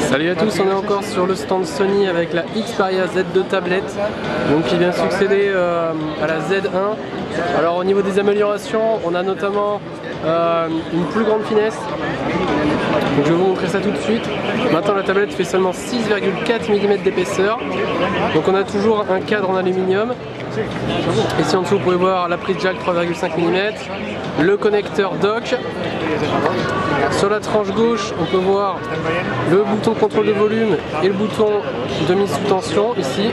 Salut à tous, on est encore sur le stand Sony avec la Xperia Z2 tablette, donc qui vient succéder à la Z1. Alors au niveau des améliorations, on a notamment une plus grande finesse. Donc je vais vous montrer ça tout de suite. Maintenant la tablette fait seulement 6,4 mm d'épaisseur. Donc on a toujours un cadre en aluminium. Ici en dessous vous pouvez voir la prise jack 3,5 mm, le connecteur dock. Sur la tranche gauche on peut voir le bouton de contrôle de volume et le bouton de mise sous tension ici.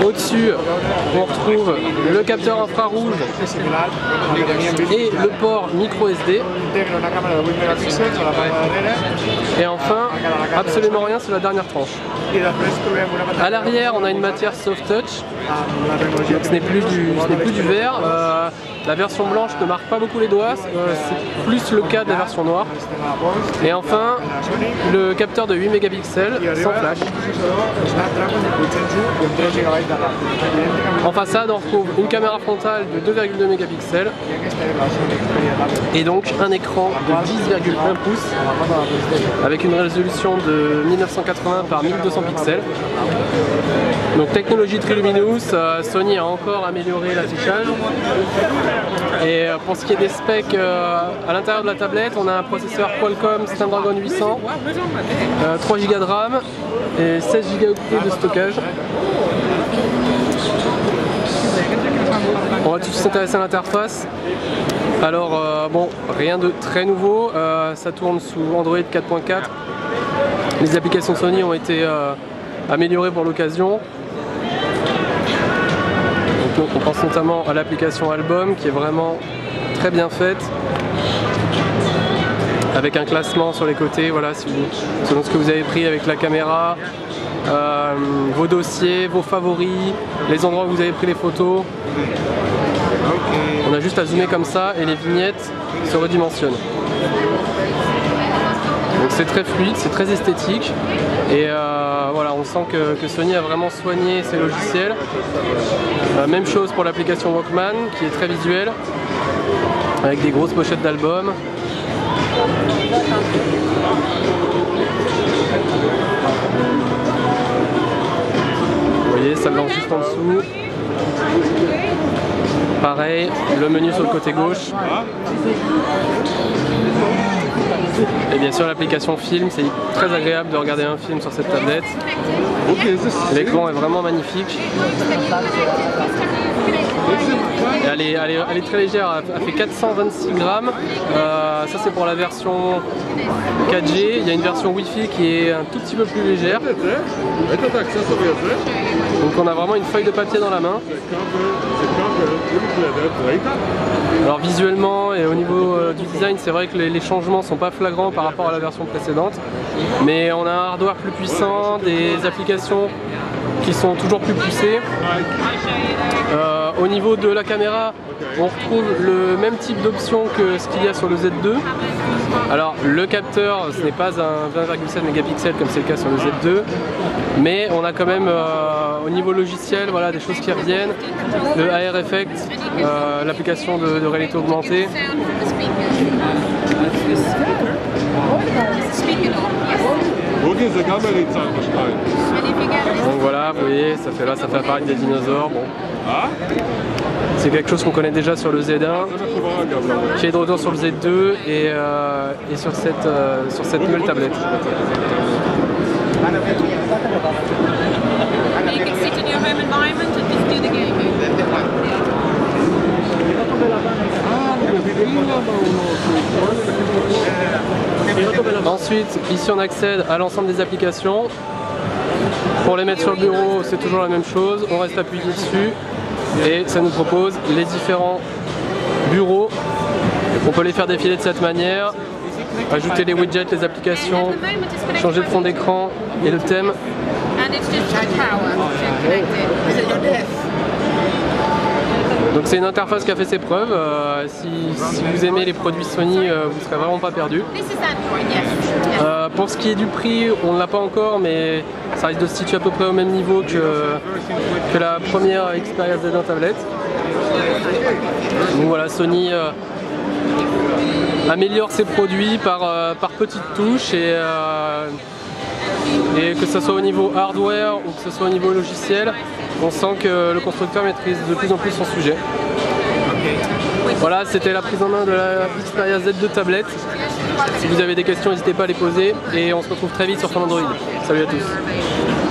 Au-dessus, on retrouve le capteur infrarouge et le port micro SD. Et enfin, absolument rien sur la dernière tranche. À l'arrière, on a une matière soft touch. Donc ce n'est plus du verre. La version blanche ne marque pas beaucoup les doigts, c'est plus le cas de la version noire. Et enfin, le capteur de 8 mégapixels sans flash. En façade, on retrouve une caméra frontale de 2,2 mégapixels et donc un écran de 10,1 pouces avec une résolution de 1980 par 1200 pixels. Donc technologie Triluminous, Sony a encore amélioré l'affichage. Et pour ce qui est des specs, à l'intérieur de la tablette, on a un processeur Qualcomm Snapdragon 800, 3 Go de RAM et 16 Go de stockage. On va tout de suite s'intéresser à l'interface. Alors bon, rien de très nouveau, ça tourne sous Android 4.4. Les applications Sony ont été améliorées pour l'occasion. Donc on pense notamment à l'application Album qui est vraiment très bien faite, avec un classement sur les côtés, voilà, selon ce que vous avez pris avec la caméra, vos dossiers, vos favoris, les endroits où vous avez pris les photos. On a juste à zoomer comme ça et les vignettes se redimensionnent. Donc c'est très fluide, c'est très esthétique et voilà, on sent que Sony a vraiment soigné ses logiciels. Même chose pour l'application Walkman qui est très visuelle avec des grosses pochettes d'albums. Vous voyez, ça me lance juste en dessous. Pareil, le menu sur le côté gauche. Et bien sûr l'application film, c'est très agréable de regarder un film sur cette tablette. L'écran est vraiment magnifique. Et elle est très légère, elle fait 426 grammes. Ça c'est pour la version 4G. Il y a une version Wi-Fi qui est un tout petit peu plus légère. Donc on a vraiment une feuille de papier dans la main. Alors visuellement et au niveau du design, c'est vrai que les changements ne sont pas flagrants par rapport à la version précédente. Mais on a un hardware plus puissant, des applications qui sont toujours plus poussées. Au niveau de la caméra, on retrouve le même type d'option que ce qu'il y a sur le Z2. Alors le capteur, ce n'est pas un 20,7 mégapixels comme c'est le cas sur le Z2, mais on a quand même au niveau logiciel, voilà, des choses qui reviennent. Le AR Effect, l'application de réalité augmentée. Donc voilà, vous voyez, ça fait apparaître des dinosaures. Bon. C'est quelque chose qu'on connaît déjà sur le Z1, qui est de retour sur le Z2 et sur cette nouvelle tablette. Ensuite, ici on accède à l'ensemble des applications. Pour les mettre sur le bureau, c'est toujours la même chose. On reste appuyé dessus et ça nous propose les différents bureaux. On peut les faire défiler de cette manière, ajouter les widgets, les applications, changer de fond d'écran et le thème. Donc c'est une interface qui a fait ses preuves. Si vous aimez les produits Sony, vous ne serez vraiment pas perdu. Pour ce qui est du prix, on ne l'a pas encore, mais ça risque de se situer à peu près au même niveau que la première Xperia Z1 tablette. Donc voilà, Sony améliore ses produits par petites touches et que ce soit au niveau hardware ou que ce soit au niveau logiciel, on sent que le constructeur maîtrise de plus en plus son sujet. Voilà, c'était la prise en main de la Xperia Z2 tablette. Si vous avez des questions, n'hésitez pas à les poser et on se retrouve très vite sur Phone Android. Salut à tous.